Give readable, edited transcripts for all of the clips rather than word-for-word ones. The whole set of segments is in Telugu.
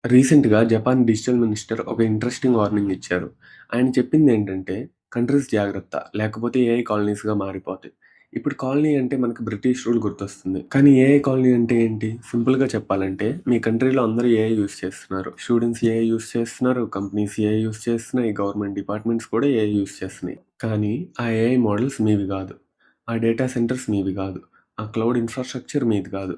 రీసెంట్‌గా జపాన్ డిజిటల్ మినిస్టర్ ఒక ఇంట్రెస్టింగ్ వార్నింగ్ ఇచ్చారు. ఆయన చెప్పిందేంటంటే, కంట్రీస్ జాగ్రత్త లేకపోతే ఏఐ కాలనీస్‌గా మారిపోతాయి. ఇప్పుడు కాలనీ అంటే మనకు బ్రిటిష్ రూల్ గుర్తొస్తుంది. కానీ ఏఐ కాలనీ అంటే ఏంటి? సింపుల్‌గా చెప్పాలంటే మీ కంట్రీలో అందరూ ఏఐ యూజ్ చేస్తున్నారు. స్టూడెంట్స్ ఏఐ యూజ్ చేస్తున్నారు. కంపెనీస్ ఏఐ యూజ్ చేస్తున్నాయి. గవర్నమెంట్ డిపార్ట్మెంట్స్ కూడా ఏఐ యూజ్ చేస్తున్నాయి. కానీ ఆ ఏఐ మోడల్స్ మీవి గాదు. ఆ డేటా సెంటర్స్ మీవి గాదు. ఆ క్లౌడ్ ఇన్‌ఫ్రాస్ట్రక్చర్ మీది కాదు.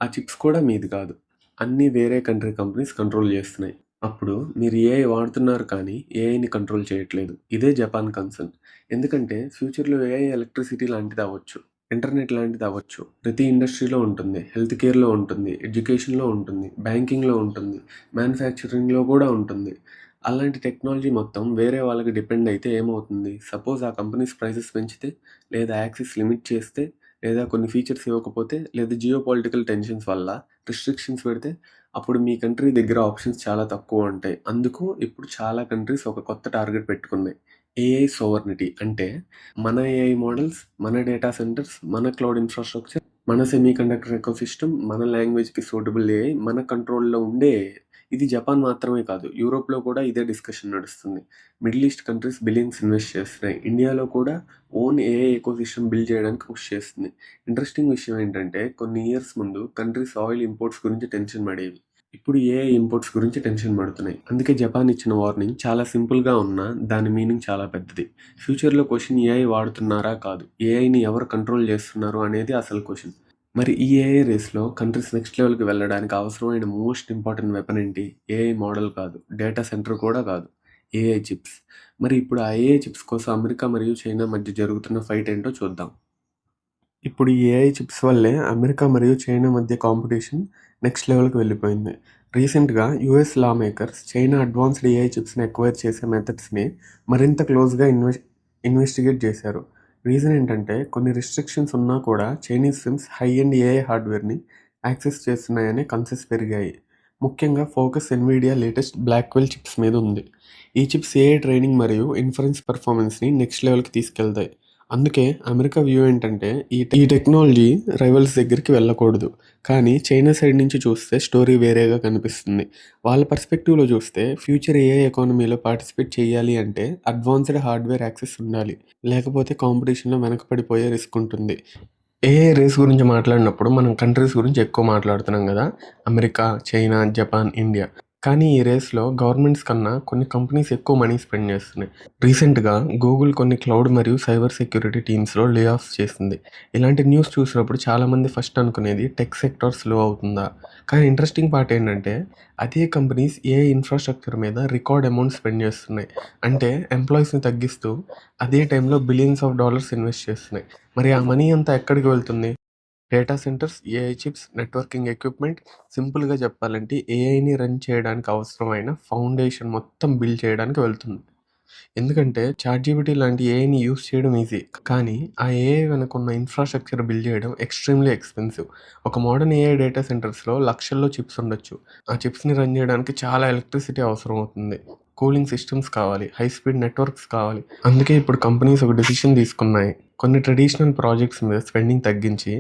ఆ చిప్స్ కూడా మీది కాదు. అన్నీ వేరే కంట్రీ కంపెనీస్ కంట్రోల్ చేస్తున్నాయి. అప్పుడు మీరు ఏఐ వాడుతున్నారు కానీ ఏఐని కంట్రోల్ చేయట్లేదు. ఇదే జపాన్ కన్సర్న్. ఎందుకంటే ఫ్యూచర్‌లో ఏఐ ఎలక్ట్రిసిటీ లాంటిది అవ్వచ్చు. ఇంటర్నెట్ లాంటిది అవ్వచ్చు. ప్రతి ఇండస్ట్రీలో ఉంటుంది. హెల్త్ కేర్‌లో ఉంటుంది. ఎడ్యుకేషన్‌లో ఉంటుంది. బ్యాంకింగ్‌లో ఉంటుంది. మ్యానుఫ్యాక్చరింగ్‌లో కూడా ఉంటుంది. అలాంటి టెక్నాలజీ మొత్తం వేరే వాళ్ళకి డిపెండ్ అయితే ఏమవుతుంది? సపోజ్ ఆ కంపెనీస్ ప్రైసెస్ పెంచితే, లేదా యాక్సెస్ లిమిట్ చేస్తే, లేదా కొన్ని ఫీచర్స్ ఇవ్వకపోతే, లేదా జియో పొలిటికల్ టెన్షన్స్ వల్ల రిస్ట్రిక్షన్స్ పెడితే, అప్పుడు మీ కంట్రీ దగ్గర ఆప్షన్స్ చాలా తక్కువ ఉంటాయి. అందుకు ఇప్పుడు చాలా కంట్రీస్ ఒక కొత్త టార్గెట్ పెట్టుకున్నాయి. ఏఐ సోవర్నిటీ అంటే మన ఏఐ మోడల్స్, మన డేటా సెంటర్స్, మన క్లౌడ్ ఇన్‌ఫ్రాస్ట్రక్చర్, మన సెమీకండక్టర్ ఎకోసిస్టమ్, మన లాంగ్వేజ్‌కి సూటబుల్ ఏఐ, మన కంట్రోల్‌లో ఉండే ఏఐ. ఇది జపాన్ మాత్రమే కాదు, యూరోప్‌లో కూడా ఇదే డిస్కషన్ నడుస్తుంది. Middle east countries billions invest చేస్తున్నాయి. ఇండియాలో కూడా ఓన్ ఏఐ ఎకోసిస్టమ్ బిల్డ్ చేయడానికి పుష్ చేస్తుంది. ఇంట్రెస్టింగ్ విషయం ఏంటంటే కొన్ని ఇయర్స్ ముందు కంట్రీస్ ఆయిల్ ఇంపోర్ట్స్ గురించి టెన్షన్ పడేవి. ఇప్పుడు ఏఐ ఇంపోర్ట్స్ గురించి టెన్షన్ పడుతున్నాయి. అందుకే జపాన్ ఇచ్చిన వార్నింగ్ చాలా సింపుల్‌గా ఉన్నా దాని మీనింగ్ చాలా పెద్దది. ఫ్యూచర్‌లో క్వెషన్ ఏఐ వాడుతున్నారా కాదు, ఏఐని ఎవరు కంట్రోల్ చేస్తున్నారు అనేది అసలు క్వెషన్. మరి ఈ ఏఐ రేస్‌లో కంట్రీస్ నెక్స్ట్ లెవెల్‌కి వెళ్ళడానికి అవసరమైన మోస్ట్ ఇంపార్టెంట్ వెపన్ ఏంటి? ఏఐ మోడల్ కాదు, డేటా సెంటర్ కూడా కాదు, ఏఐ చిప్స్. మరి ఇప్పుడు ఆ ఏఐ చిప్స్ కోసం అమెరికా మరియు చైనా మధ్య జరుగుతున్న ఫైట్ ఏంటో చూద్దాం. ఇప్పుడు ఈ ఏఐ చిప్స్ వల్లే అమెరికా మరియు చైనా మధ్య కాంపిటీషన్ నెక్స్ట్ లెవెల్‌కి వెళ్ళిపోయింది. రీసెంట్‌గా US lawmakers China advanced AI చిప్స్‌ని అక్వైర్ చేసే మెథడ్స్‌ని మరింత క్లోజ్‌గా ఇన్వెస్టిగేట్ చేశారు. రీజన్ ఏంటంటే కొన్ని రిస్ట్రిక్షన్స్ ఉన్నా కూడా Chinese firms high end AI హార్డ్వేర్‌ని యాక్సెస్ చేస్తున్నాయనే కన్సర్న్స్ పెరిగాయి. ముఖ్యంగా focus Nvidia latest Blackwell chips మీద ఉంది. ఈ చిప్స్ ఏఐ ట్రైనింగ్ మరియు ఇన్ఫరెన్స్ పెర్ఫార్మెన్స్‌ని నెక్స్ట్ లెవెల్‌కి తీసుకెళ్తాయి. అందుకే అమెరికా వ్యూ ఏంటంటే ఈ టెక్నాలజీ రైవల్స్ దగ్గరికి వెళ్ళకూడదు. కానీ చైనా సైడ్ నుంచి చూస్తే స్టోరీ వేరేగా కనిపిస్తుంది. వాళ్ళ పర్స్పెక్టివ్‌లో చూస్తే ఫ్యూచర్ ఏఐ ఎకానమీలో పార్టిసిపేట్ చేయాలి అంటే అడ్వాన్స్డ్ హార్డ్వేర్ యాక్సెస్ ఉండాలి. లేకపోతే కాంపిటీషన్‌లో వెనకపడిపోయే రిస్క్ ఉంటుంది. ఏఐ రేస్ గురించి మాట్లాడినప్పుడు మనం కంట్రీస్ గురించి ఎక్కువ మాట్లాడుతున్నాం కదా! America, China, Japan, India. కానీ ఈ రేస్‌లో గవర్నమెంట్స్ కన్నా కొన్ని కంపెనీస్ ఎక్కువ మనీ స్పెండ్ చేస్తున్నాయి. రీసెంట్‌గా గూగుల్ కొన్ని క్లౌడ్ మరియు సైబర్ సెక్యూరిటీ టీమ్స్‌లో లే ఆఫ్స్ చేసింది. ఇలాంటి న్యూస్ చూసినప్పుడు చాలామంది ఫస్ట్ అనుకునేది టెక్ సెక్టార్ స్లో అవుతుందా? కానీ ఇంట్రెస్టింగ్ పార్ట్ ఏంటంటే అదే కంపెనీస్ ఏఐ ఇన్‌ఫ్రాస్ట్రక్చర్ మీద రికార్డ్ అమౌంట్ స్పెండ్ చేస్తున్నాయి. అంటే ఎంప్లాయీస్‌ని తగ్గిస్తూ అదే టైంలో బిలియన్స్ ఆఫ్ డాలర్స్ ఇన్వెస్ట్ చేస్తున్నాయి. మరి ఆ మనీ అంతా ఎక్కడికి వెళ్తుంది? Data centres, AI chips, networking equipment. సింపుల్‌గా చెప్పాలంటే ఏఐని రన్ చేయడానికి అవసరమైన ఫౌండేషన్ మొత్తం బిల్డ్ చేయడానికి వెళ్తుంది. ఎందుకంటే చాట్‌జీపీటీ లాంటి ఏఐని యూజ్ చేయడం ఈజీ. కానీ ఆ ఏఐ వెనకున్న ఇన్‌ఫ్రాస్ట్రక్చర్ బిల్డ్ చేయడం ఎక్స్‌ట్రీమ్‌లీ ఎక్స్‌పెన్సివ్. ఒక మోడర్న్ ఏఐ డేటా సెంటర్స్‌లో లక్షల్లో చిప్స్ ఉండొచ్చు. ఆ చిప్స్‌ని రన్ చేయడానికి చాలా ఎలక్ట్రిసిటీ అవసరం అవుతుంది. కూలింగ్ సిస్టమ్స్ కావాలి. హై స్పీడ్ నెట్వర్క్స్ కావాలి. అందుకే ఇప్పుడు కంపెనీస్ ఒక డెసిషన్ తీసుకున్నాయి. కొన్ని ట్రెడిషనల్ ప్రాజెక్ట్స్ మీద స్పెండింగ్ తగ్గించి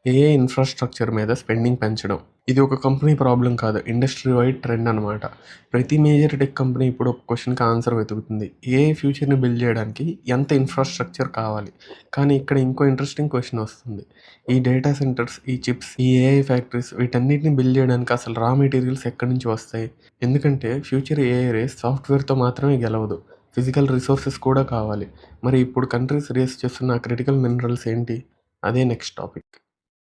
ఏఐ ఇన్‌ఫ్రాస్ట్రక్చర్ మీద స్పెండింగ్ పెంచడం. ఇది ఒక కంపెనీ ప్రాబ్లమ్ కాదు. ఇండస్ట్రీ వైడ్ ట్రెండ్ అనమాట. ప్రతి మేజర్ టెక్ కంపెనీ ఇప్పుడు ఒక క్వెషన్‌కి ఆన్సర్ వెతుకుతుంది. ఏఐ ఫ్యూచర్‌ని బిల్డ్ చేయడానికి ఎంత ఇన్‌ఫ్రాస్ట్రక్చర్ కావాలి? కానీ ఇక్కడ ఇంకో ఇంట్రెస్టింగ్ క్వెషన్ వస్తుంది. ఈ డేటా సెంటర్స్, ఈ చిప్స్, ఈ ఏఐ ఫ్యాక్టరీస్ వీటన్నిటిని బిల్డ్ చేయడానికి అసలు రా మెటీరియల్స్ ఎక్కడి నుంచి వస్తాయి? ఎందుకంటే ఫ్యూచర్ ఏఐ రేస్ సాఫ్ట్‌వేర్‌తో మాత్రమే గెలవదు. ఫిజికల్ రిసోర్సెస్ కూడా కావాలి. మరి ఇప్పుడు కంట్రీస్ రేస్ చేస్తున్న క్రిటికల్ మినరల్స్ ఏంటి? అదే నెక్స్ట్ టాపిక్.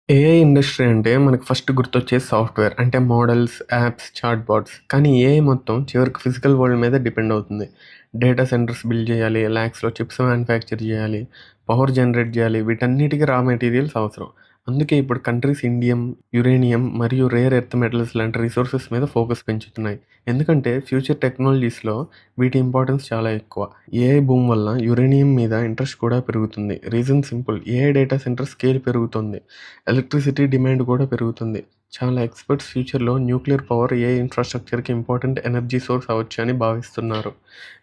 ఏఐ ఇండస్ట్రీ అంటే మనకు ఫస్ట్ గుర్తొచ్చేది సాఫ్ట్‌వేర్. అంటే మోడల్స్, యాప్స్, చాట్‌బాట్స్. కానీ ఏఐ మొత్తం చివరికి ఫిజికల్ వరల్డ్ మీద డిపెండ్ అవుతుంది. డేటా సెంటర్స్ బిల్డ్ చేయాలి, లాక్స్‌లో చిప్స్ మ్యానుఫ్యాక్చర్ చేయాలి, పవర్ జనరేట్ చేయాలి. వీటన్నిటికి రా మెటీరియల్స్ అవసరం. అందుకే ఇప్పుడు కంట్రీస్ ఇండియం, యురేనియం మరియు రేర్ ఎర్త్ మెటల్స్ లాంటి రిసోర్సెస్ మీద ఫోకస్ పెంచుతున్నాయి. ఎందుకంటే ఫ్యూచర్ టెక్నాలజీస్‌లో వీటి ఇంపార్టెన్స్ చాలా ఎక్కువ. ఏఐ బూమ్ వల్ల యురేనియం మీద ఇంట్రెస్ట్ కూడా పెరుగుతుంది. Reason simple, AI data centre scale పెరుగుతుంది. ఎలక్ట్రిసిటీ డిమాండ్ కూడా పెరుగుతుంది. చాలా ఎక్స్‌పర్ట్స్ ఫ్యూచర్‌లో న్యూక్లియర్ పవర్ ఏఐ ఇన్‌ఫ్రాస్ట్రక్చర్‌కి ఇంపార్టెంట్ ఎనర్జీ సోర్స్ అవ్వొచ్చని భావిస్తున్నారు.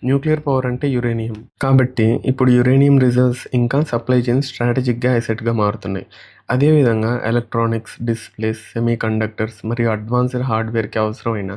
న్యూక్లియర్ పవర్ అంటే యురేనియం. కాబట్టి ఇప్పుడు యురేనియం రిజర్వ్స్ ఇంకా సప్లై చైన్స్ స్ట్రాటజిక్‌గా అసెట్‌గా మారుతున్నాయి. అదేవిధంగా ఎలక్ట్రానిక్స్, డిస్ప్లేస్, సెమీకండక్టర్స్ మరియు అడ్వాన్స్డ్ హార్డ్‌వేర్‌కి అవసరమైన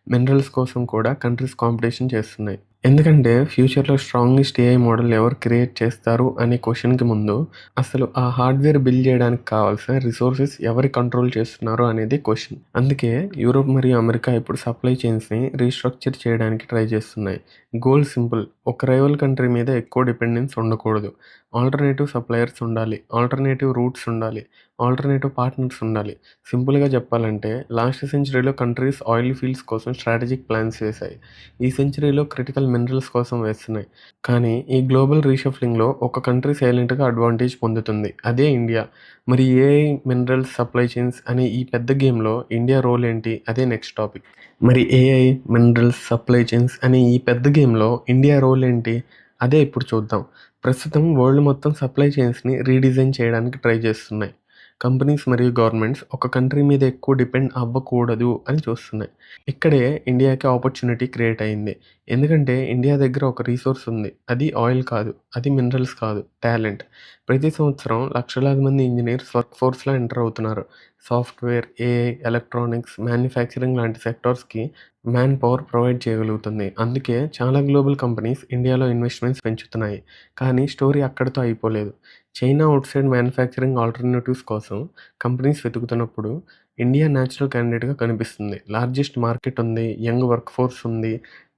మినరల్స్ కోసం కూడా కంట్రీస్ కాంపిటీషన్ చేస్తున్నాయి. ఎందుకంటే ఫ్యూచర్‌లో స్ట్రాంగెస్ట్ ఏఐ మోడల్ ఎవరు క్రియేట్ చేస్తారు అనే క్వెషన్‌కి ముందు అసలు ఆ హార్డ్‌వేర్ బిల్డ్ చేయడానికి కావాల్సిన రిసోర్సెస్ ఎవరు కంట్రోల్ చేస్తున్నారు అనేది క్వెషన్. అందుకే యూరోప్ మరియు అమెరికా ఇప్పుడు సప్లై చైన్స్‌ని రీస్ట్రక్చర్ చేయడానికి ట్రై చేస్తున్నాయి. Goal simple. ఒక రైవల్ కంట్రీ మీద ఎక్కువ డిపెండెన్స్ ఉండకూడదు. ఆల్టర్‌నేటివ్ సప్లయర్స్ ఉండాలి. ఆల్టర్‌నేటివ్ రూట్స్ ఉండాలి. ఆల్టర్‌నేటివ్ పార్ట్నర్స్ ఉండాలి. సింపుల్‌గా చెప్పాలంటే లాస్ట్ సెంచరీలో కంట్రీస్ ఆయిల్ ఫీల్డ్స్ కోసం స్ట్రాటజిక్ ప్లాన్స్ వేశాయి. ఈ సెంచరీలో క్రిటికల్ మినరల్స్ కోసం వేస్తున్నాయి. కానీ ఈ గ్లోబల్ రీషఫ్లింగ్‌లో ఒక కంట్రీ సైలెంట్‌గా అడ్వాంటేజ్ పొందుతుంది. అదే ఇండియా. మరి ఏఐ, మినరల్స్ సప్లై చైన్స్ అనే ఈ పెద్ద గేమ్‌లో ఇండియా రోల్ ఏంటి? అదే నెక్స్ట్ టాపిక్. మరి ఏఐ, మినరల్స్ సప్లై చైన్స్ అనే ఈ పెద్ద గేమ్‌లో ఇండియా రోల్ ఏంటి? అదే ఇప్పుడు చూద్దాం. ప్రస్తుతం వరల్డ్ మొత్తం సప్లై చైన్స్‌ని రీడిజైన్ చేయడానికి ట్రై చేస్తున్నాయి. కంపెనీస్ మరియు గవర్నమెంట్స్ ఒక కంట్రీ మీద ఎక్కువ డిపెండ్ అవ్వకూడదు అని చూస్తున్నాయి. ఇక్కడే ఇండియాకి ఆపర్చునిటీ క్రియేట్ అయింది. ఎందుకంటే ఇండియా దగ్గర ఒక రిసోర్స్ ఉంది. అది ఆయిల్ కాదు. అది మినరల్స్ కాదు. టాలెంట్. ప్రతి సంవత్సరం లక్షలాది మంది ఇంజినీర్స్ వర్క్ ఫోర్స్‌లో ఎంటర్ అవుతున్నారు. సాఫ్ట్‌వేర్, ఏఐ, ఎలక్ట్రానిక్స్, మ్యానుఫ్యాక్చరింగ్ లాంటి సెక్టార్స్‌కి మ్యాన్ పవర్ ప్రొవైడ్ చేయగలుగుతుంది. అందుకే చాలా గ్లోబల్ కంపెనీస్ ఇండియాలో ఇన్వెస్ట్‌మెంట్స్ పెంచుతున్నాయి. కానీ స్టోరీ అక్కడితో అయిపోలేదు. చైనా ఔట్‌సైడ్ మ్యానుఫ్యాక్చరింగ్ ఆల్టర్‌నేటివ్స్ కోసం కంపెనీస్ వెతుకుతున్నప్పుడు ఇండియా న్యాచురల్ క్యాండిడేట్‌గా కనిపిస్తుంది. లార్జెస్ట్ మార్కెట్ ఉంది. యంగ్ వర్క్ ఫోర్స్ ఉంది.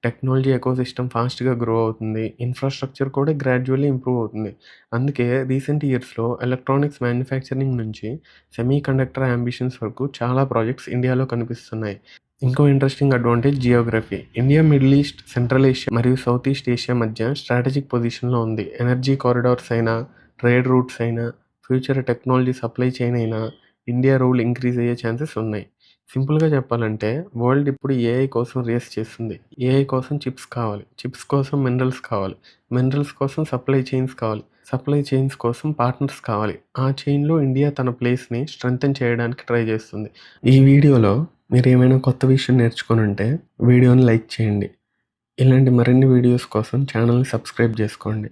టెక్నాలజీ ఎకోసిస్టమ్ ఫాస్ట్‌గా గ్రో అవుతుంది. ఇన్‌ఫ్రాస్ట్రక్చర్ కూడా గ్రాడ్యువల్లీ ఇంప్రూవ్ అవుతుంది. అందుకే రీసెంట్ ఇయర్స్‌లో ఎలక్ట్రానిక్స్ మ్యానుఫ్యాక్చరింగ్ నుంచి సెమీకండక్టర్ యాంబిషన్స్ వరకు చాలా ప్రాజెక్ట్స్ ఇండియాలో కనిపిస్తున్నాయి. ఇంకో interesting advantage Geography. India middle east, central Asia మరియు సౌత్ ఈస్ట్ ఏషియా మధ్య స్ట్రాటజిక్ పొజిషన్‌లో ఉంది. ఎనర్జీ కారిడార్స్ అయినా, ట్రేడ్ రూట్స్ అయినా, ఫ్యూచర్ టెక్నాలజీ సప్లై చైన్ అయినా ఇండియా రోల్ ఇంక్రీజ్ అయ్యే ఛాన్సెస్ ఉన్నాయి. సింపుల్‌గా చెప్పాలంటే వరల్డ్ ఇప్పుడు ఏఐ కోసం రేస్ చేస్తుంది. ఏఐ కోసం చిప్స్ కావాలి. చిప్స్ కోసం మినరల్స్ కావాలి. మినరల్స్ కోసం సప్లై చైన్స్ కావాలి. సప్లై చైన్స్ కోసం పార్ట్నర్స్ కావాలి. ఆ చైన్‌లో ఇండియా తన ప్లేస్‌ని స్ట్రెంథెన్ చేయడానికి ట్రై చేస్తుంది. ఈ వీడియోలో మీరేమైనా కొత్త విషయం నేర్చుకొనుంటే వీడియోని లైక్ చేయండి. ఇలాంటి మరిన్ని వీడియోస్ కోసం ఛానల్‌ని సబ్స్క్రైబ్ చేసుకోండి.